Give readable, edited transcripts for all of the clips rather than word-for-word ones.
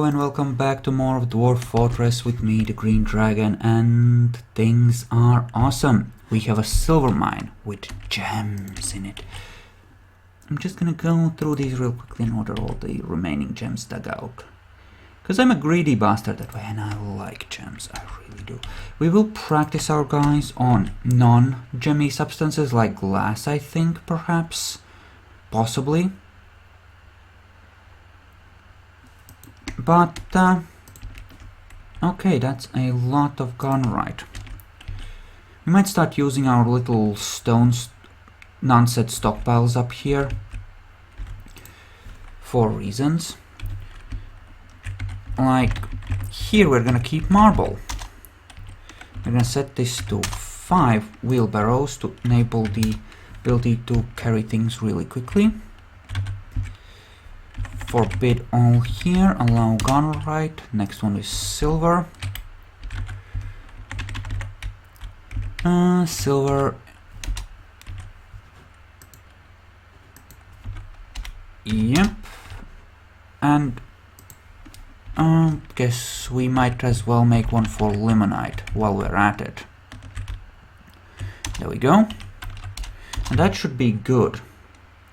and welcome back to more of Dwarf Fortress with me, the Green Dragon, and things are awesome. We have a silver mine with gems in it. I'm just gonna go through these real quickly in order all the remaining gems dug out. Because I'm a greedy bastard that way and I like gems, I really do. We will practice our guys on non-gemmy substances like glass, I think, perhaps. Possibly. But, okay, that's a lot of gunrite. We might start using our little stones, non-set stockpiles up here for reasons. Like, here we're gonna keep marble. We're gonna set this to 5 wheelbarrows to enable the ability to carry things really quickly. Forbid all here, allow gunrite. Next one is silver. Silver. Yep. And guess we might as well make one for limonite while we're at it. There we go. And that should be good.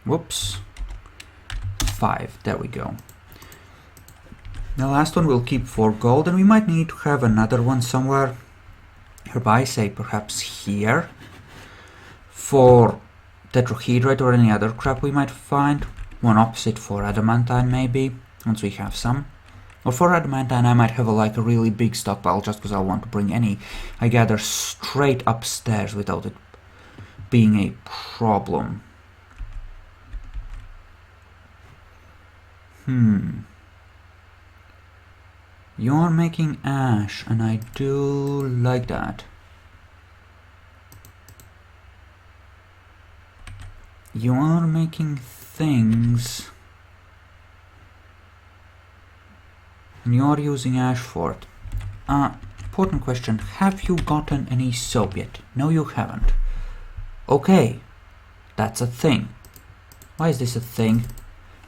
Whoops. 5, there we go. The last one we'll keep for gold, and we might need to have another one somewhere nearby, say perhaps here, for tetrahedrite or any other crap we might find. One opposite for adamantine maybe, once we have some. Or for adamantine I might have like a really big stockpile just because I want to bring any, I gather, straight upstairs without it being a problem. You're making ash, and I do like that. You are making things, and you're using ash for it. Important question, have you gotten any soap yet? No, you haven't. Okay, that's a thing. Why is this a thing?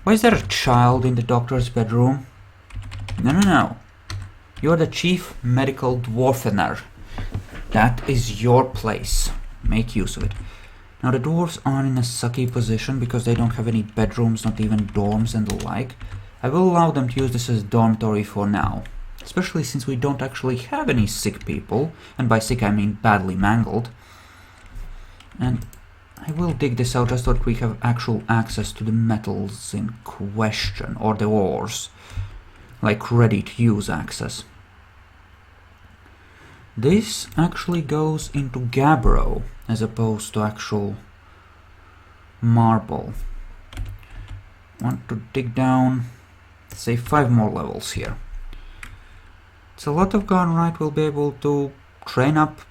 Why is there a child in the doctor's bedroom? No. You're the chief medical dwarfener. That is your place. Make use of it. Now the dwarves are in a sucky position because they don't have any bedrooms, not even dorms and the like. I will allow them to use this as dormitory for now. Especially since we don't actually have any sick people. And by sick I mean badly mangled. And I will dig this out just so that we have actual access to the metals in question, or the ores, like ready to use access. This actually goes into gabbro as opposed to actual marble. Want to dig down, say 5 more levels here. It's a lot of gunrite. We'll be able to train up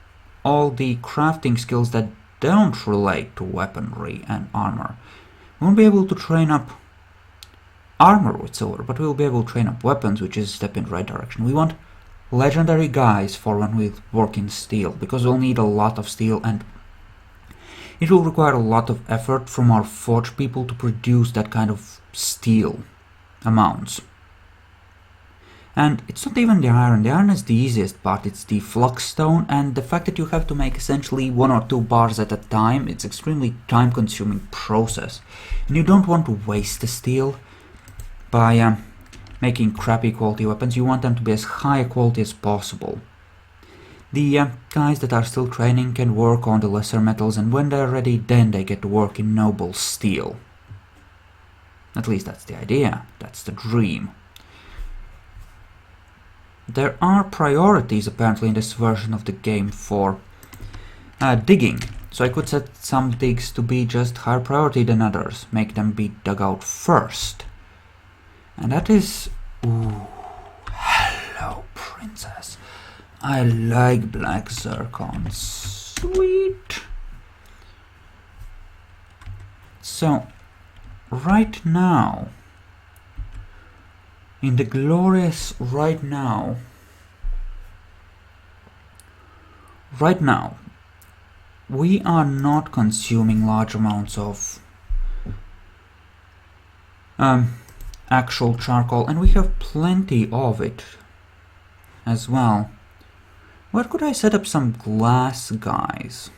all the crafting skills that don't relate to weaponry and armor. We won't be able to train up armor with silver, but we'll be able to train up weapons, which is a step in the right direction. We want legendary guys for when we work in steel, because we'll need a lot of steel, and it will require a lot of effort from our forge people to produce that kind of steel amounts. And it's not even the iron is the easiest part, it's the flux stone, and the fact that you have to make essentially 1 or 2 bars at a time, it's extremely time consuming process. And you don't want to waste the steel by making crappy quality weapons. You want them to be as high quality as possible. The guys that are still training can work on the lesser metals, and when they're ready, then they get to work in noble steel. At least that's the idea, that's the dream. There are priorities apparently in this version of the game for digging, so I could set some digs to be just higher priority than others, make them be dug out first. And that is... Ooh, hello princess. I like black zircon, sweet. So, right now, in the glorious right now, we are not consuming large amounts of actual charcoal, and we have plenty of it as well. Where could I set up some glass guys?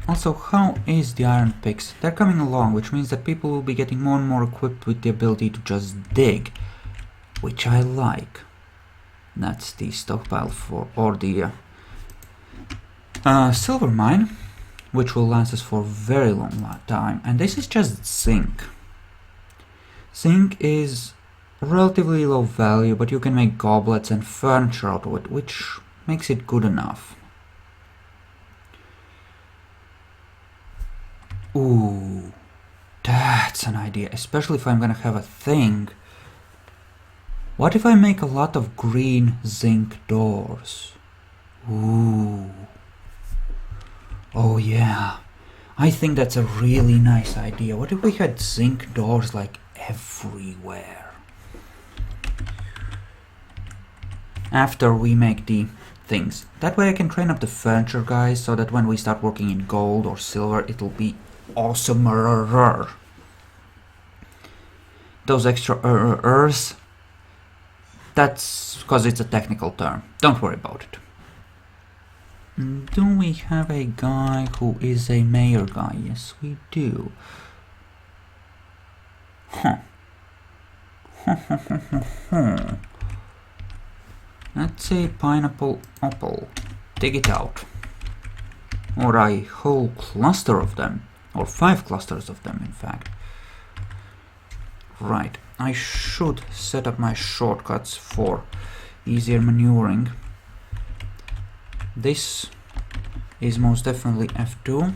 Also, how is the iron picks? They're coming along, which means that people will be getting more and more equipped with the ability to just dig, which I like. That's the stockpile for, or the silver mine, which will last us for a very long time. And this is just zinc. Zinc is relatively low value, but you can make goblets and furniture out of it, which makes it good enough. Ooh, that's an idea, especially if I'm gonna have a thing. What if I make a lot of green zinc doors? Ooh. Oh yeah, I think that's a really nice idea. What if we had zinc doors like everywhere? After we make the things. That way I can train up the furniture guys so that when we start working in gold or silver, it'll be awesomer. Those extra ers, that's because it's a technical term. Don't worry about it. Do we have a guy who is a mayor guy? Yes, we do. Huh. That's a pineapple apple. Dig it out. Or a whole cluster of them. Or 5 clusters of them, in fact. Right. I should set up my shortcuts for easier maneuvering. This is most definitely F2.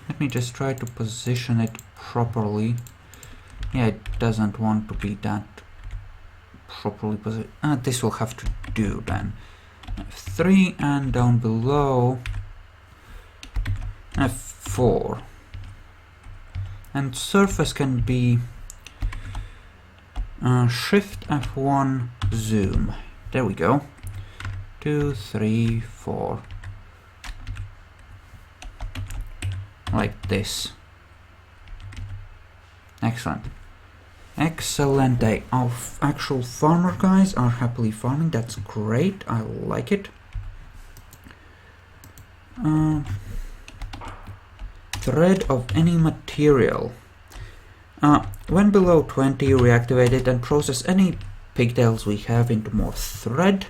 Let me just try to position it properly. Yeah, it doesn't want to be that properly positioned. This will have to do then. F3, and down below F4. And surface can be Shift F1 zoom. There we go. 2, 3, 4. Like this. Excellent. Excellent day. Our actual farmer guys are happily farming. That's great. I like it. Thread of any material. When below 20, reactivate it and process any pigtails we have into more thread.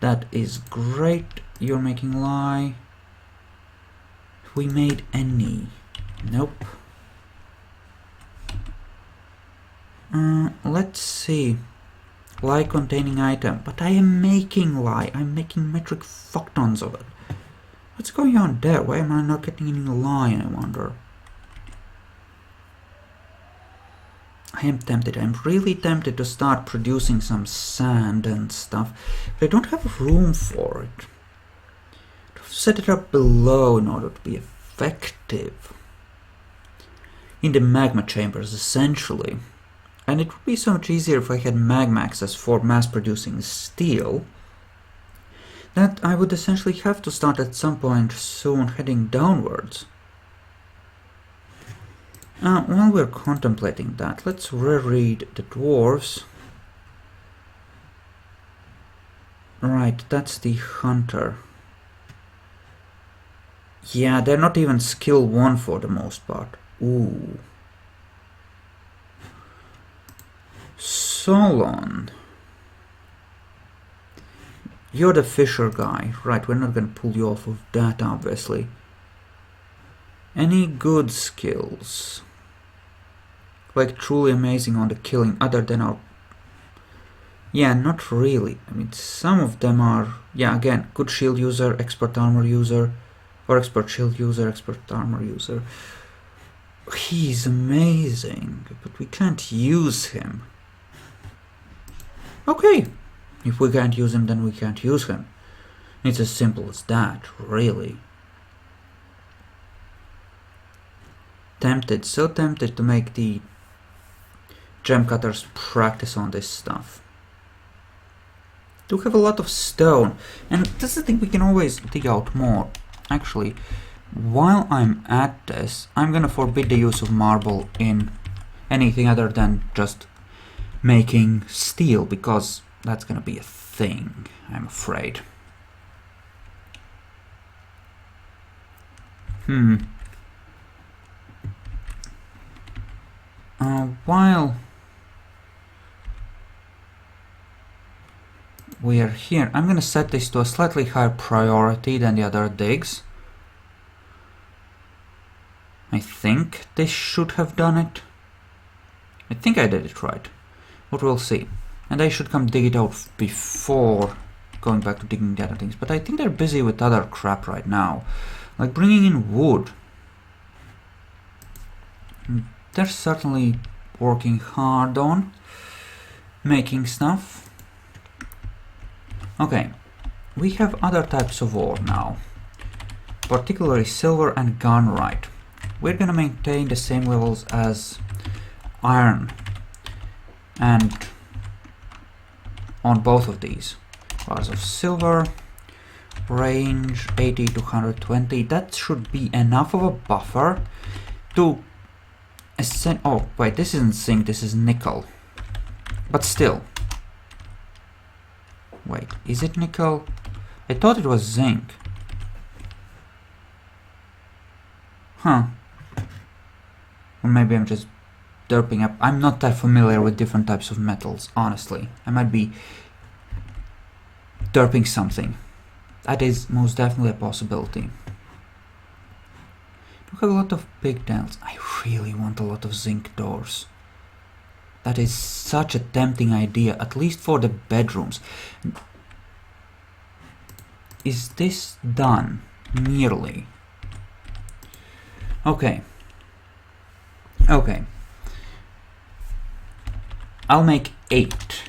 That is great. You're making lye. We made any. Nope. Let's see. Lye containing item. But I am making lye. I'm making metric fucktons of it. What's going on there? Why am I not getting any lye, I wonder? I am tempted. I'm really tempted to start producing some sand and stuff. But I don't have room for it. Set it up below in order to be effective. In the magma chambers, essentially. And it would be so much easier if I had magma access for mass producing steel. That I would essentially have to start at some point soon heading downwards. While we're contemplating that, let's reread the dwarves. Right, that's the hunter. Yeah, they're not even skill 1 for the most part. Ooh. Solon. You're the fisher guy. Right, we're not going to pull you off of that, obviously. Any good skills? Like truly amazing on the killing, other than our... Yeah, not really. I mean, some of them are... Yeah, again, good shield user, expert armor user, or expert shield user, expert armor user. He's amazing, but we can't use him. Okay, if we can't use him, then we can't use him. It's as simple as that, really. Tempted, so tempted to make the gem cutters practice on this stuff. do have a lot of stone, and this is the thing, we can always dig out more. Actually, while I'm at this, I'm gonna forbid the use of marble in anything other than just making steel, because that's gonna be a thing, I'm afraid. While we are here, I'm gonna set this to a slightly higher priority than the other digs. I think this should have done it. I think I did it right, but we'll see. And I should come dig it out before going back to digging the other things, but I think they're busy with other crap right now, like bringing in wood. They're certainly working hard on making stuff. Okay, we have other types of ore now, particularly silver and garnite. We're gonna maintain the same levels as iron, and on both of these bars of silver, range 80 to 120. That should be enough of a buffer to oh wait, this isn't zinc, this is nickel, but still. Wait, is it nickel? I thought it was zinc. Huh. Or maybe I'm just derping up. I'm not that familiar with different types of metals, honestly. I might be derping something. That is most definitely a possibility. We have a lot of big dents. I really want a lot of zinc doors. That is such a tempting idea, at least for the bedrooms. Is this done? Nearly. Okay. Okay. I'll make 8.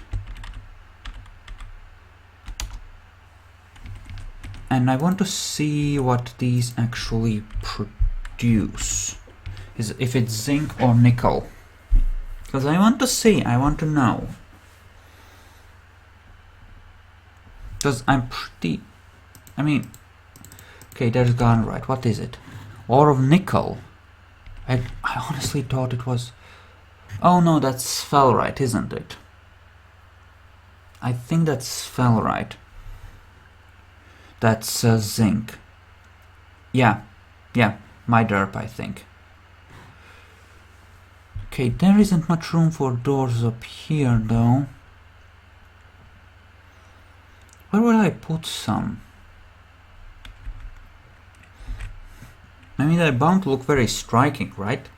And I want to see what these actually produce. If it's zinc or nickel. Because I want to see, I want to know. Because I'm pretty... I mean... Okay, there's garnite. What is it? Ore of nickel. I honestly thought it was... Oh no, that's sphalerite, isn't it? I think that's sphalerite. That's zinc. Yeah, my derp, I think. Okay, there isn't much room for doors up here, though. Where will I put some? I mean, they're bound to look very striking, right?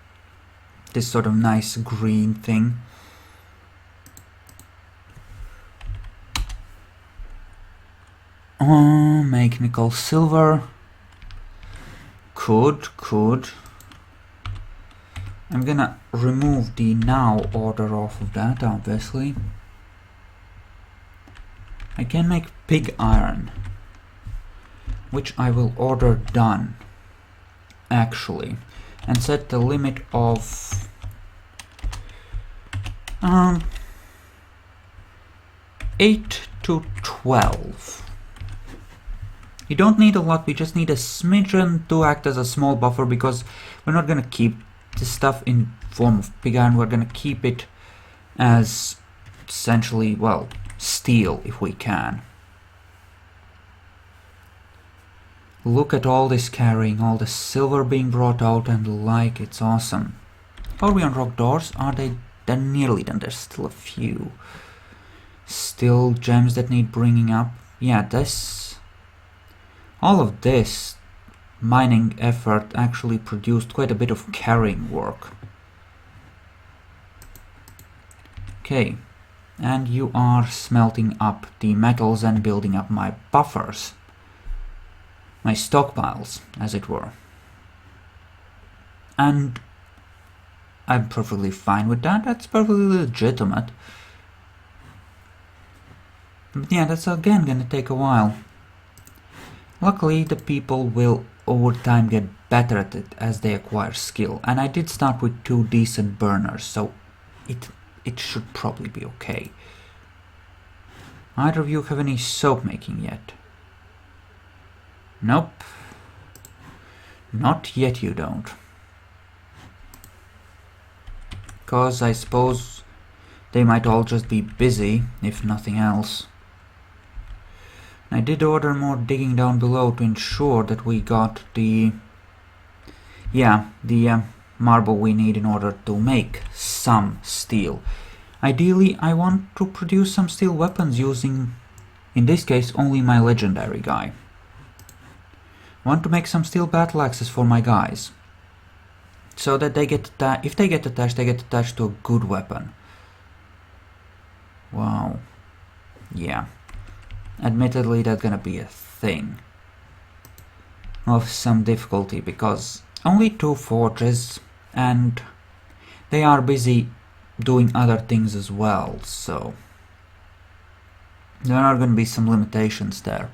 This sort of nice green thing. Oh, make nickel silver. Could. I'm gonna remove the now order off of that, obviously. I can make pig iron, which I will order done, actually, and set the limit of 8 to 12. You don't need a lot, we just need a smidgen to act as a small buffer, because we're not gonna keep this stuff in form of pig iron, we're gonna keep it as essentially, well, steel if we can. Look at all this carrying, all the silver being brought out and the like, it's awesome. Are we on rock doors? Are they? They're nearly done, there's still a few. Still gems that need bringing up. Yeah, this... all of this mining effort actually produced quite a bit of carrying work. Okay, and you are smelting up the metals and building up my buffers. My stockpiles, as it were. And I'm perfectly fine with that, that's perfectly legitimate. But yeah, that's again gonna take a while. Luckily, the people will over time get better at it as they acquire skill, and I did start with 2 decent burners, so it should probably be okay. Either of you have any soap making yet? Nope. Not yet you don't. Because I suppose they might all just be busy, if nothing else. I did order more digging down below to ensure that we got the marble we need in order to make some steel. Ideally, I want to produce some steel weapons using, in this case, only my legendary guy. I want to make some steel battle axes for my guys, so that they get if they get attached to a good weapon. Wow. Yeah. Admittedly, that's gonna be a thing of some difficulty, because only 2 forges, and they are busy doing other things as well, so there are gonna be some limitations there.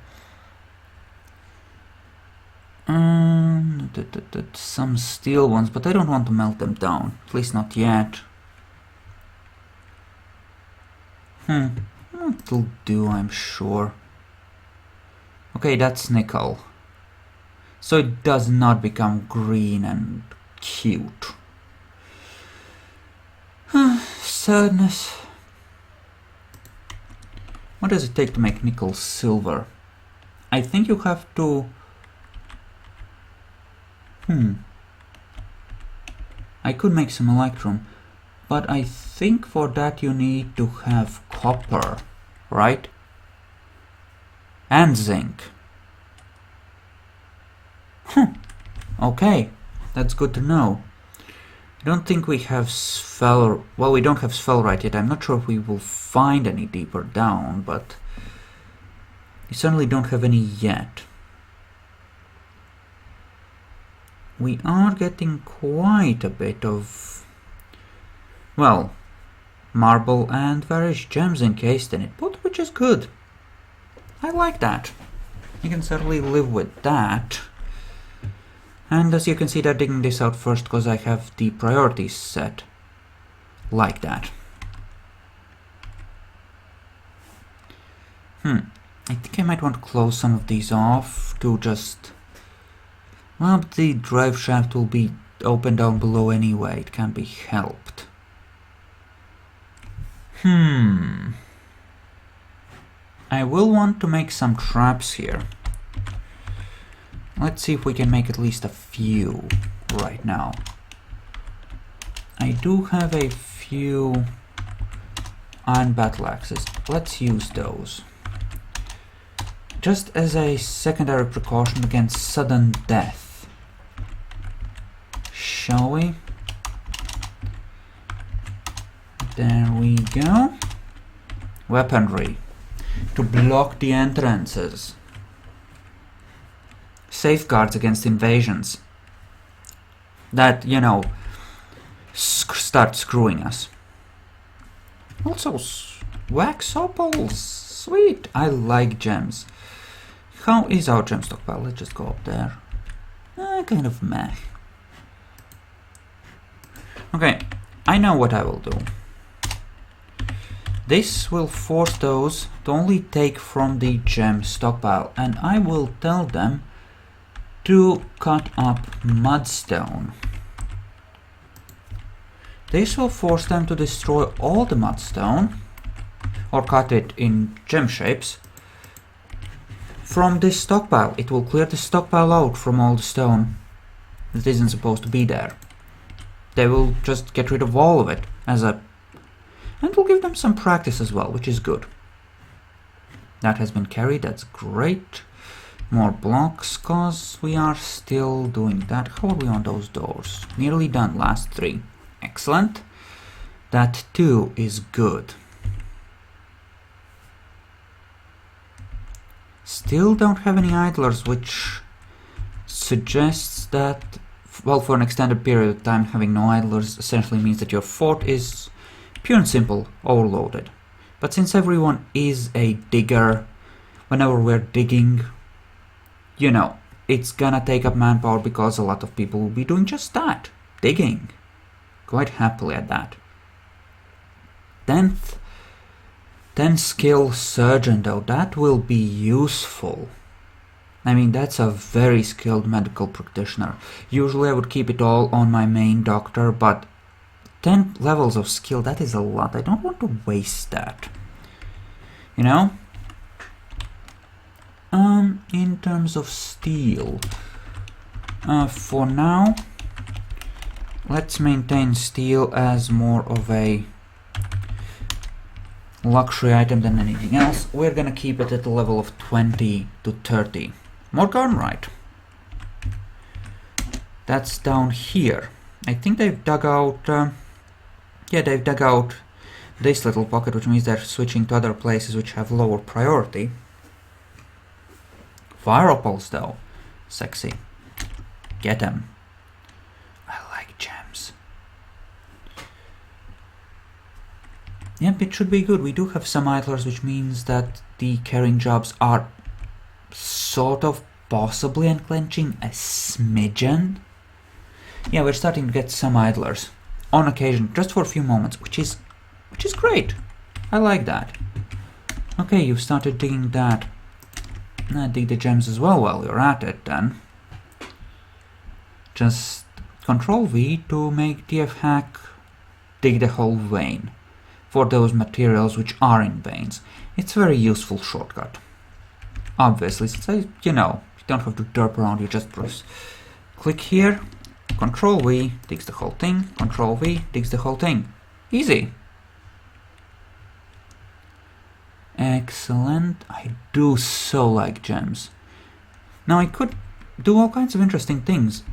Some steel ones, but I don't want to melt them down, at least not yet. It'll do, I'm sure. Okay, that's nickel. So it does not become green and cute. Sadness. What does it take to make nickel silver? I think you have to... I could make some electrum, but I think for that you need to have copper, right? And zinc. Okay, that's good to know. I don't think we have spell... Well, we don't have spellrite yet. I'm not sure if we will find any deeper down, but we certainly don't have any yet. We are getting quite a bit of, well, marble and various gems encased in it, but which is good. I like that. You can certainly live with that. And as you can see, they're digging this out first because I have the priorities set like that. I think I might want to close some of these off to just... Well, the drive shaft will be open down below anyway, it can't be helped. I will want to make some traps here. Let's see if we can make at least a few right now. I do have a few iron battle axes. Let's use those. Just as a secondary precaution against sudden death. Shall we? There we go. Weaponry. To block the entrances. Safeguards against invasions. That, you know, start screwing us. Also, wax opals. Sweet. I like gems. How is our gem stockpile? Let's just go up there. Kind of meh. Okay, I know what I will do. This will force those to only take from the gem stockpile, and I will tell them to cut up mudstone. This will force them to destroy all the mudstone, or cut it in gem shapes, from this stockpile. It will clear the stockpile out from all the stone that isn't supposed to be there. They will just get rid of all of it as a... And we'll give them some practice as well, which is good. That has been carried, that's great. More blocks, cause we are still doing that. How are we on those doors? Nearly done, last 3. Excellent. That too is good. Still don't have any idlers, which suggests that, well, for an extended period of time, having no idlers essentially means that your fort is pure and simple overloaded. But since everyone is a digger, whenever we're digging, you know, it's gonna take up manpower because a lot of people will be doing just that, digging. Quite happily at that. 10th 10 skill surgeon though, that will be useful. I mean, that's a very skilled medical practitioner. Usually I would keep it all on my main doctor, but 10 levels of skill, that is a lot. I don't want to waste that. You know? In terms of steel, for now, let's maintain steel as more of a luxury item than anything else. We're gonna keep it at the level of 20 to 30. More garnite. That's down here. I think they've dug out... yeah, they've dug out this little pocket, which means they're switching to other places which have lower priority. Fire opals though. Sexy. Get them. I like gems. Yep, it should be good. We do have some idlers, which means that the carrying jobs are sort of possibly unclenching a smidgen. Yeah, we're starting to get some idlers on occasion, just for a few moments, which is great. I like that. Okay, you've started digging that. Dig the gems as well while you're at it then. Just Control V to make DF hack dig the whole vein for those materials which are in veins. It's a very useful shortcut. Obviously, since you know, you don't have to derp around, you just press click here, Control V digs the whole thing, Control V digs the whole thing. Easy. Excellent. I do so like gems. Now I could do all kinds of interesting things.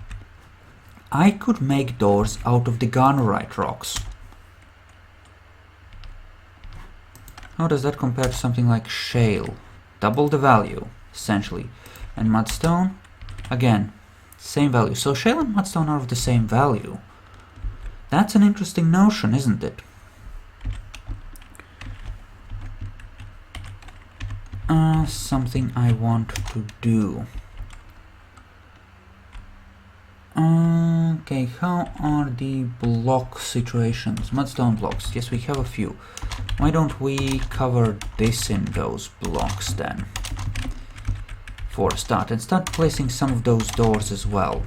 I could make doors out of the garnerite rocks. How does that compare to something like shale? Double the value, essentially. And mudstone, again, same value. So shale and mudstone are of the same value. That's an interesting notion, isn't it? Something I want to do. Okay, how are the block situations? Mudstone blocks. Yes, we have a few. Why don't we cover this in those blocks then? For a start, and start placing some of those doors as well.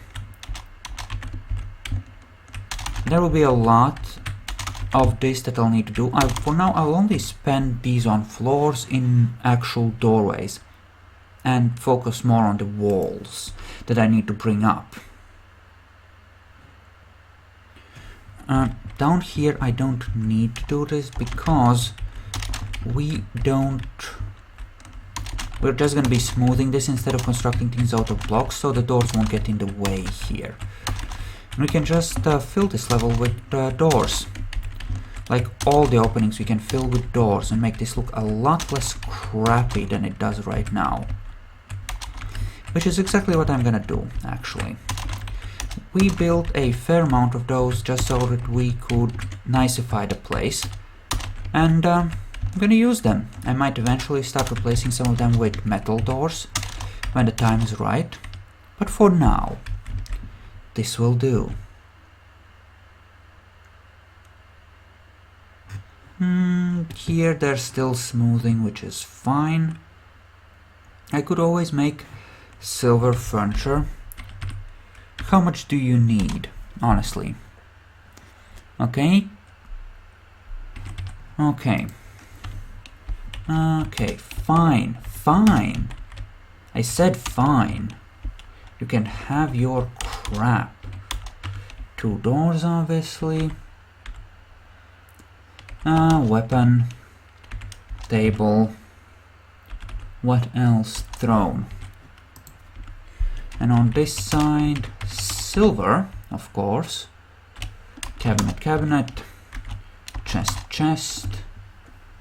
There will be a lot of this that I'll need to do. For now, I'll only spend these on floors in actual doorways and focus more on the walls that I need to bring up. Down here I don't need to do this because we're just going to be smoothing this instead of constructing things out of blocks, so the doors won't get in the way here. And we can just fill this level with doors. Like all the openings we can fill with doors and make this look a lot less crappy than it does right now. Which is exactly what I'm gonna do, actually. We built a fair amount of those just so that we could nicify the place. And I'm gonna use them. I might eventually start replacing some of them with metal doors when the time is right. But for now, this will do. Here they're still smoothing, which is fine. I could always make silver furniture. How much do you need, honestly? Okay. Okay. Okay, fine, fine. I said fine. You can have your crap. 2 doors, obviously. Weapon. Table. What else? Throne. And on this side, silver, of course. Cabinet, cabinet. Chest, chest.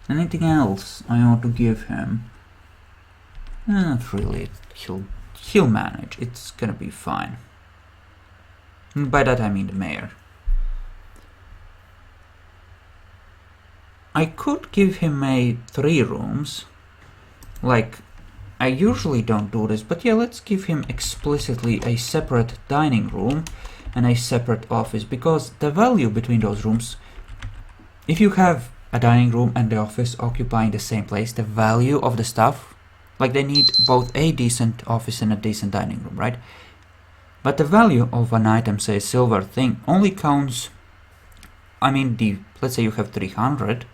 Anything else I ought to give him? Not really. He'll manage. It's gonna be fine. And by that I mean the mayor. I could give him 3 rooms. Like, I usually don't do this, but yeah, let's give him explicitly a separate dining room and a separate office, because the value between those rooms, if you have a dining room and the office occupying the same place, the value of the stuff, like they need both a decent office and a decent dining room, right? But the value of an item, say silver thing, only counts, I mean, let's say you have 300,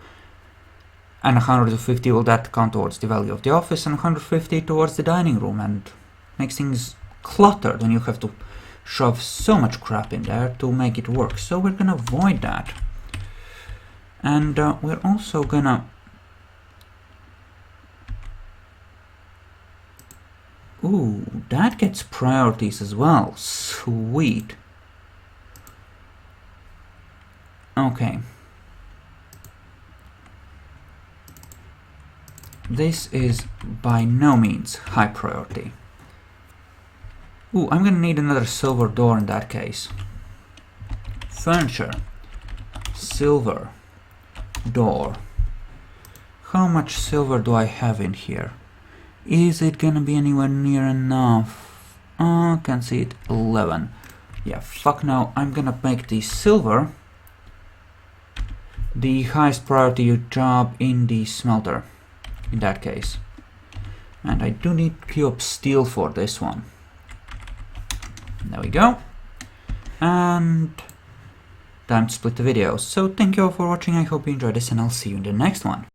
and 150 will that count towards the value of the office, and 150 towards the dining room, and makes things cluttered when you have to shove so much crap in there to make it work. So we're gonna avoid that. And we're also gonna ooh, that gets priorities as well. Sweet. Okay. This is by no means high priority. Ooh, I'm gonna need another silver door in that case. Furniture. Silver. Door. How much silver do I have in here? Is it gonna be anywhere near enough? Can see it, 11. Yeah, fuck no, I'm gonna make the silver the highest priority job in the smelter, in that case. And I do need cube steel for this one. There we go. And time to split the video. So thank you all for watching, I hope you enjoyed this, and I'll see you in the next one.